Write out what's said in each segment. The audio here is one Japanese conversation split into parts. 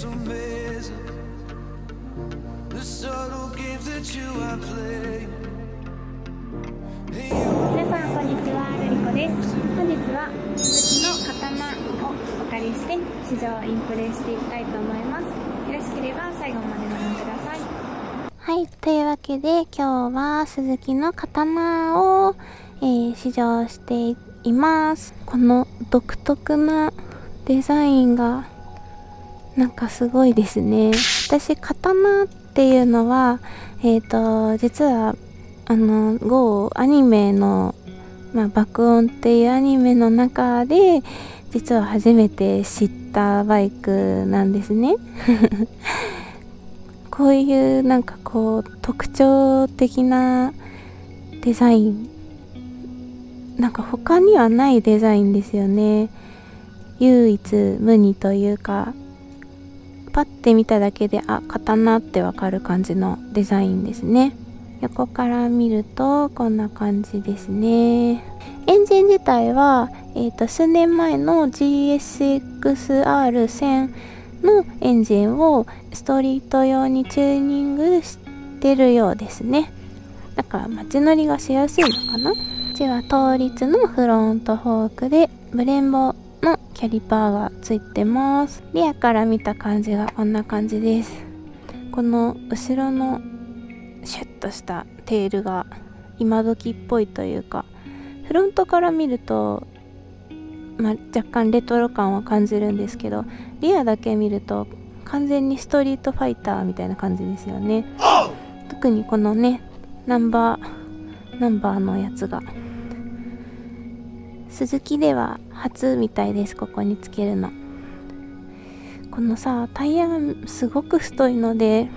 さんこんにちは、ルリコです。本日は鈴木の刀をお借りして試乗インプレしていきたいと思います。よろしければ最後までご覧ください。はい、というわけで今日は鈴木の刀を、試乗しています。この独特なデザインがなんかすごいですね。私刀っていうのは実はGO アニメの、爆音っていうアニメの中で実は初めて知ったバイクなんですね。こういうなんかこう特徴的なデザイン、なんか他にはないデザインですよね。唯一無二というか、パッて見ただけで刀ってわかる感じのデザインですね。横から見るとこんな感じですね。エンジン自体は、数年前の GSX-R1000 のエンジンをストリート用にチューニングしてるようですね。だから街乗りがしやすいのかな。こっちは倒立のフロントフォークでブレンボのキャリパーがついてます。リアから見た感じがこんな感じです。この後ろのシュッとしたテールが今時っぽいというか、フロントから見ると、若干レトロ感を感じるんですけど、リアだけ見ると完全にストリートファイターみたいな感じですよね。特にこのねナンバーのやつが鈴木では初みたいです。ここにつけるの。このさタイヤがすごく太いので、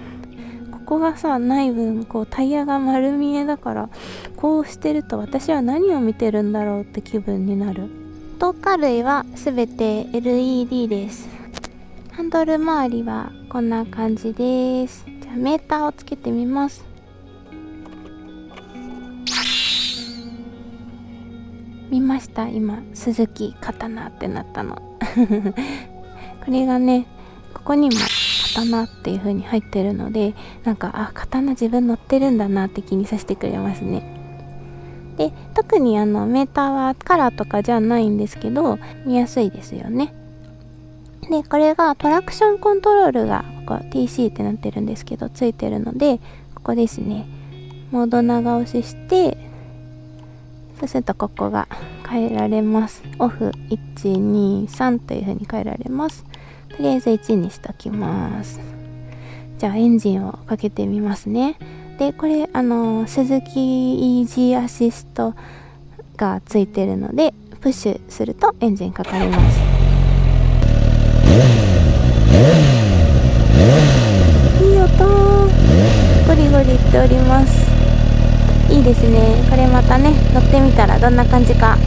ここがさない分こうタイヤが丸見えだから、こうしてると私は何を見てるんだろうって気分になる。灯火類はすべて LED です。ハンドル周りはこんな感じです。じゃあメーターをつけてみます。見ました？今鈴木刀ってなったの。これがね、ここにも刀っていう風に入ってるので、なんか刀自分乗ってるんだなって気にさせてくれますね。で、特にメーターはカラーとかじゃないんですけど、見やすいですよね。で、これがトラクションコントロールがここ TC ってなってるんですけどついてるので、ここですね、モード長押ししてそうするとここが変えられます。オフ123という風に変えられます。とりあえず1にしときます。じゃあエンジンをかけてみますね。で、これ鈴木イージーアシストがついてるので、プッシュするとエンジンかかります。いい音、ゴリゴリいっております。いいですね。これまたね乗ってみたらどんな感じか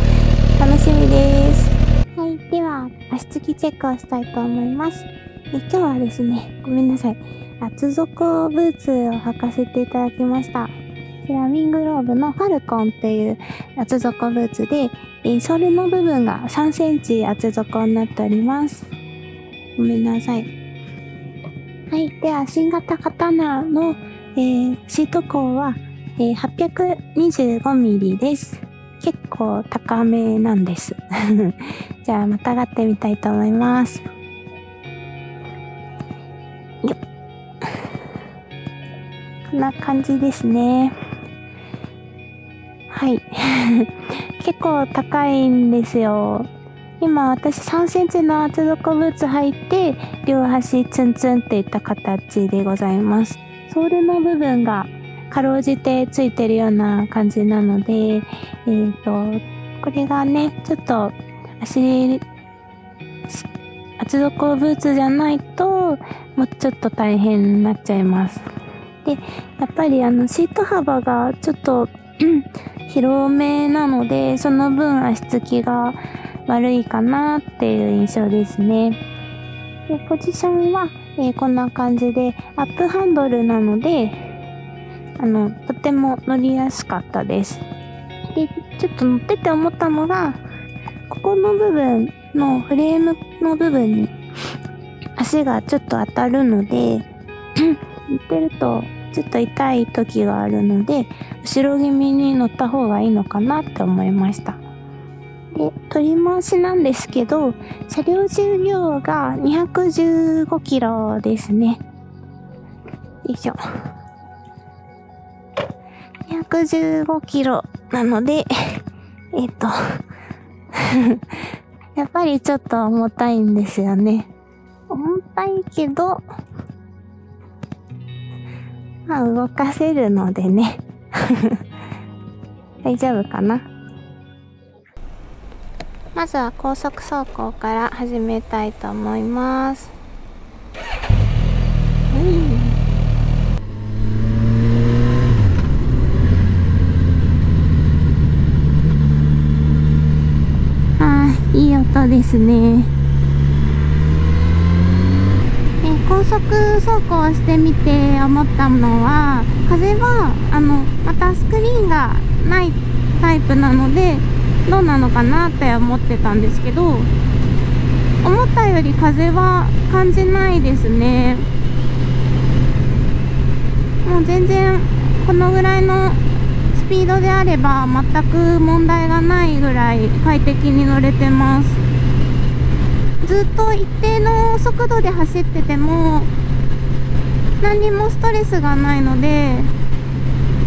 楽しみです。はい、では足つきチェックをしたいと思います。今日はですね、ごめんなさい、厚底ブーツを履かせていただきました。こちらウィングローブのファルコンっていう厚底ブーツで、ソールの部分が3センチ厚底になっております。ごめんなさい。はい、では新型刀の、シート高は、825ミリです。結構高めなんです。じゃあまたがってみたいと思います。よっ。こんな感じですね。はい。結構高いんですよ。今私3センチの厚底ブーツ履いて、両端ツンツンっていった形でございます。ソールの部分がかろうじてついてるような感じなので、これがね、ちょっと厚底ブーツじゃないと、もうちょっと大変になっちゃいます。で、やっぱりシート幅がちょっと広めなので、その分足つきが悪いかなっていう印象ですね。で、ポジションは、こんな感じでアップハンドルなので、とても乗りやすかったです。で、ちょっと乗ってて思ったのが、ここの部分のフレームの部分に足がちょっと当たるので乗ってるとちょっと痛い時があるので、後ろ気味に乗った方がいいのかなって思いました。で、取り回しなんですけど、車両重量が215キロですね。よいしょ。215キロなので、やっぱりちょっと重たいんですよね。重たいけど、まあ動かせるのでね。大丈夫かな。まずは高速走行から始めたいと思います。いい音ですね。高速走行してみて思ったのは、風はまたスクリーンがないタイプなのでどうなのかなって思ってたんですけど、思ったより風は感じないですね。もう全然このぐらいのスピードであれば全く問題がないぐらい快適に乗れてます。ずっと一定の速度で走ってても何にもストレスがないので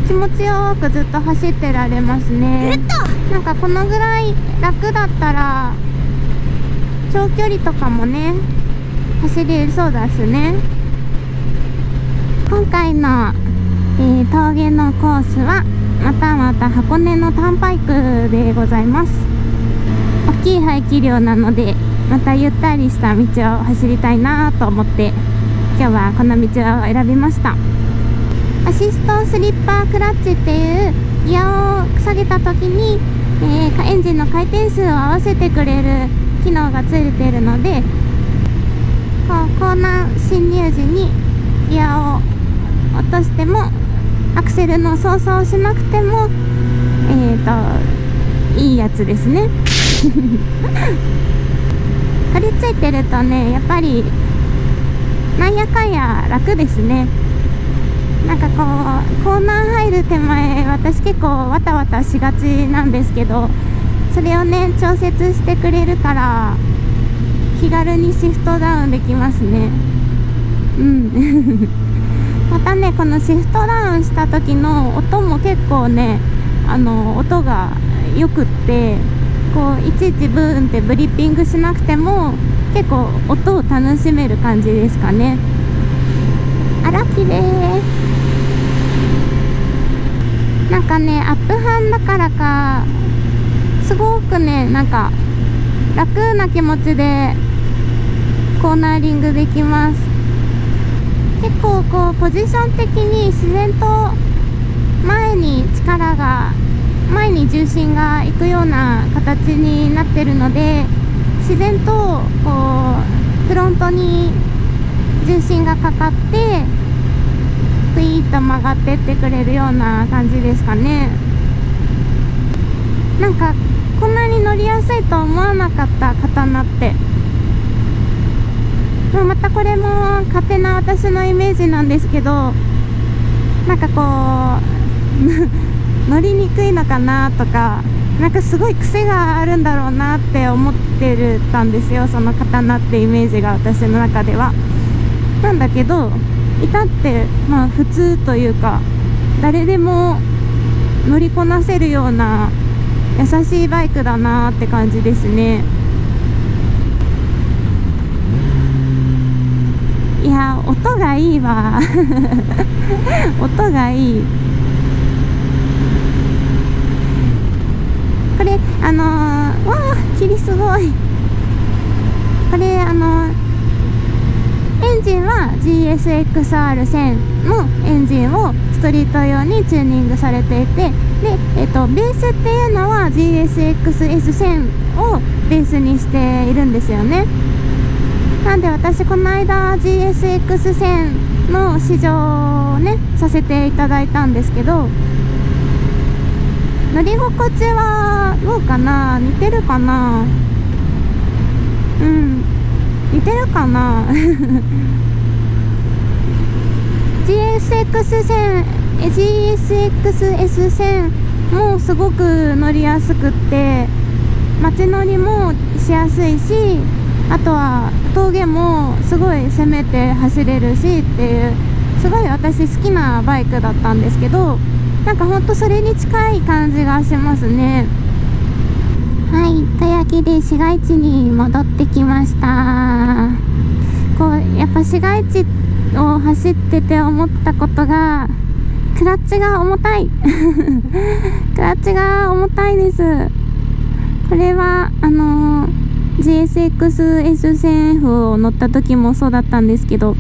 気持ちよくずっと走ってられますね。なんかこのぐらい楽だったら長距離とかもね走れそうですね。今回の、峠のコースはまたまた箱根のターンパイクでございます。大きい排気量なのでまたゆったりした道を走りたいなと思って今日はこの道を選びました。アシストスリッパークラッチっていうギアを下げた時に、エンジンの回転数を合わせてくれる機能がついているので、コーナー進入時にギアを落としてもアクセルの操作をしなくてもいいやつですね。これついてるとね、やっぱりなんやかんや楽ですね。なんかこうコーナー入る手前、私結構わたわたしがちなんですけど、それをね調節してくれるから気軽にシフトダウンできますね。またね、このシフトダウンした時の音も結構ね音がよくって、こういちいちブーンってブリッピングしなくても結構音を楽しめる感じですかね。あら綺麗。なんかねアップハンだからかすごくねなんか楽な気持ちでコーナーリングできます。結構こうポジション的に自然と前に重心がいくような形になってるので、自然とこうフロントに重心がかかってクイーッと曲がってってくれるような感じですかね。なんかこんなに乗りやすいと思わなかった、刀って。またこれも勝手な私のイメージなんですけど、なんかこう乗りにくいのかなとか、なんかすごい癖があるんだろうなって思ってたんですよ、その刀ってイメージが私の中では。なんだけど至ってまあ普通というか、誰でも乗りこなせるような優しいバイクだなって感じですね。いや音がいいわ音がいい。これわあ霧すごい。これエンジンは GSXR1000 のエンジンをストリート用にチューニングされていて、で、ベースっていうのは GSX-S1000 をベースにしているんですよね。なんで私この間 GSX-1000 の試乗をねさせていただいたんですけど、乗り心地はどうかな、似てるかな。似てるかなGSX-1000 もすごく乗りやすくって、街乗りもしやすいし、あとは峠もすごい攻めて走れるしっていう、すごい私好きなバイクだったんですけど、なんかほんとそれに近い感じがしますね。はい、というわけで市街地に戻ってきました。こうやっぱ市街地を走ってて思ったことが、クラッチが重たいクラッチが重たいです。これはGSX-S1000F を乗った時もそうだったんですけど、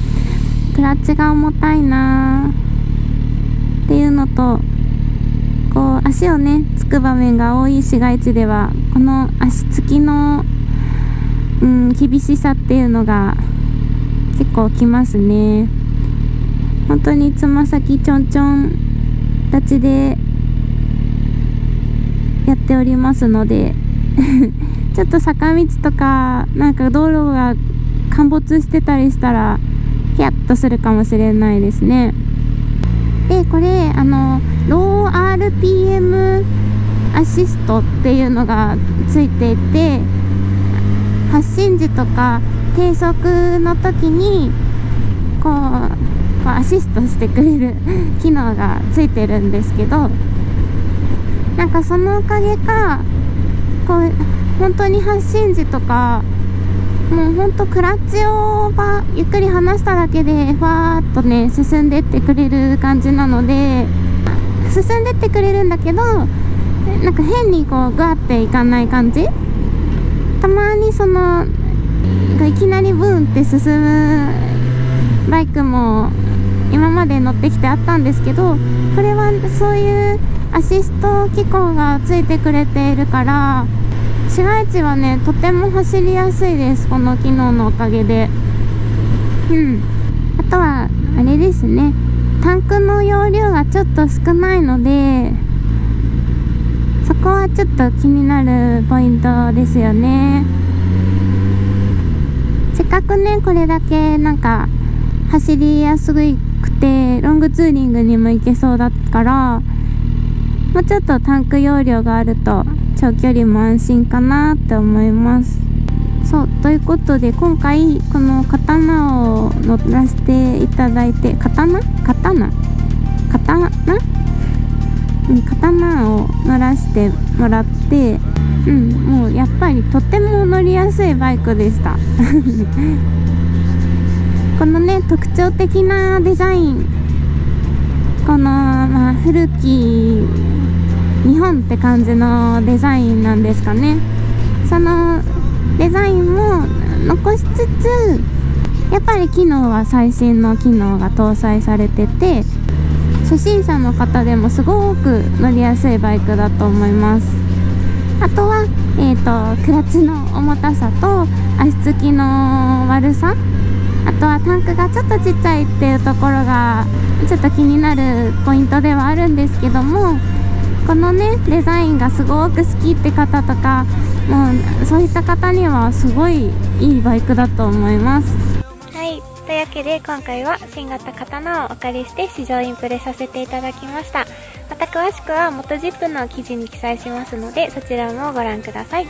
クラッチが重たいなーっていうのと、こう足をねつく場面が多い市街地では、この足つきの、厳しさっていうのが結構きますね。本当につま先ちょんちょん立ちでやっておりますのでちょっと坂道とかなんか道路が陥没してたりしたらヒヤッとするかもしれないですね。でこれロー RPM アシストっていうのがついていて、発進時とか低速の時にこうアシストしてくれる機能がついてるんですけど、なんかそのおかげかこう本当に発進時とかもうほんとクラッチをゆっくり離しただけでふわーっとね進んでってくれる感じなので、進んでってくれるんだけどなんか変にこうグワっていかない感じ。たまにそのいきなりブーンって進むバイクも今まで乗ってきてあったんですけど、これはそういうアシスト機構がついてくれているから市街地はねとても走りやすいです、この機能のおかげで。あとはあれですね、タンクの容量がちょっと少ないので、そこはちょっと気になるポイントですよね。せっかくねこれだけなんか走りやすくてロングツーリングにも行けそうだから、もうちょっとタンク容量があると長距離も安心かなって思います。そうということで今回この刀を乗らせていただいて、刀を乗らせてもらって、もうやっぱりとても乗りやすいバイクでしたこのね特徴的なデザイン、この、古き日本って感じのデザインなんですかね。そのデザインも残しつつ、やっぱり機能は最新の機能が搭載されてて、初心者の方でもすごく乗りやすいバイクだと思います。あとは、クラッチの重たさと足つきの悪さ、あとはタンクがちょっとちっちゃいっていうところがちょっと気になるポイントではあるんですけども、このねデザインがすごく好きって方とか、もうそういった方にはすごいいいバイクだと思います。はい、というわけで今回は新型刀をお借りして試乗インプレさせていただきました。また詳しくは元 ZIP の記事に記載しますので、そちらもご覧ください。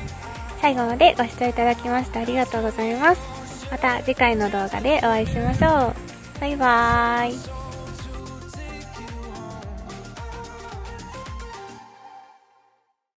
最後までご視聴いただきましてありがとうございます。また次回の動画でお会いしましょう。バイバーイ。